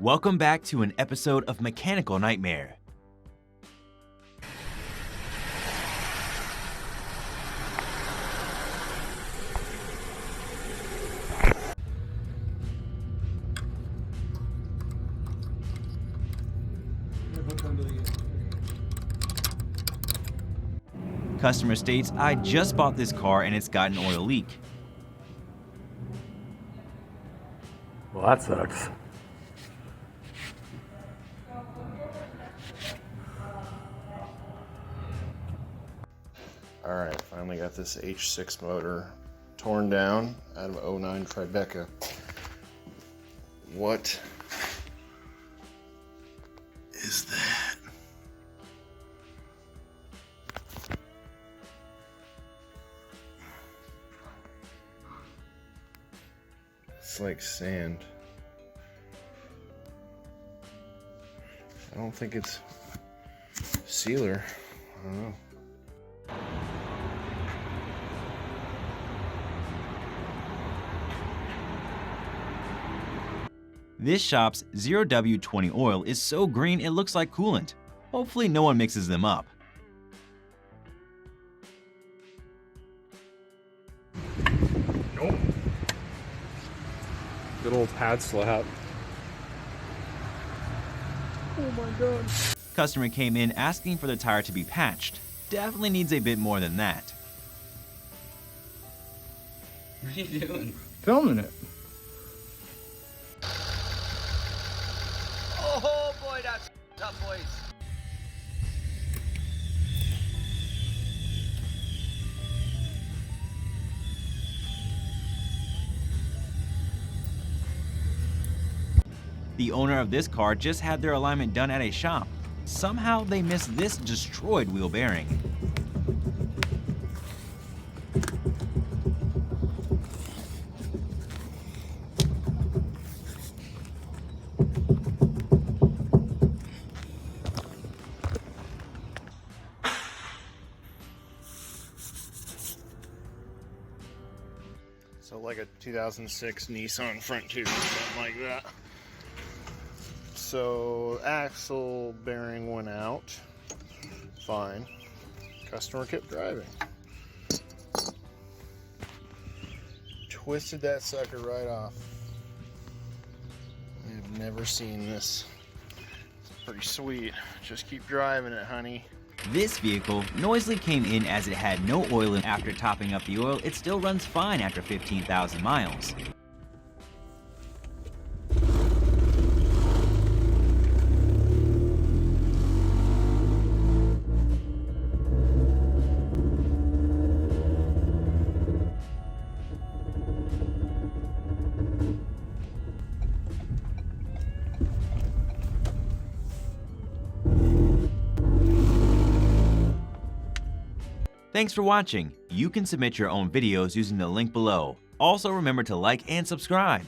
Welcome back to an episode of Mechanical Nightmare. Customer states, I just bought this car and it's got an oil leak. Well, that sucks. Alright, finally got this H6 motor torn down out of 09 Tribeca. What is that? It's like sand. I don't think it's sealer. I don't know. This shop's 0W20 oil is so green it looks like coolant. Hopefully no one mixes them up. Nope. Good old pad slap. Oh my god. Customer came in asking for the tire to be patched. Definitely needs a bit more than that. What are you doing? Filming it. Oh boy, that's tough, boys. The owner of this car just had their alignment done at a shop. Somehow they missed this destroyed wheel bearing. So like a 2006 Nissan Frontier, something like that. So axle bearing went out, fine. Customer kept driving. Twisted that sucker right off. I've never seen this. It's pretty sweet. Just keep driving it, honey. This vehicle noisily came in as it had no oil, and after topping up the oil, it still runs fine after 15,000 miles. Thanks for watching. You can submit your own videos using the link below. Also remember to like and subscribe.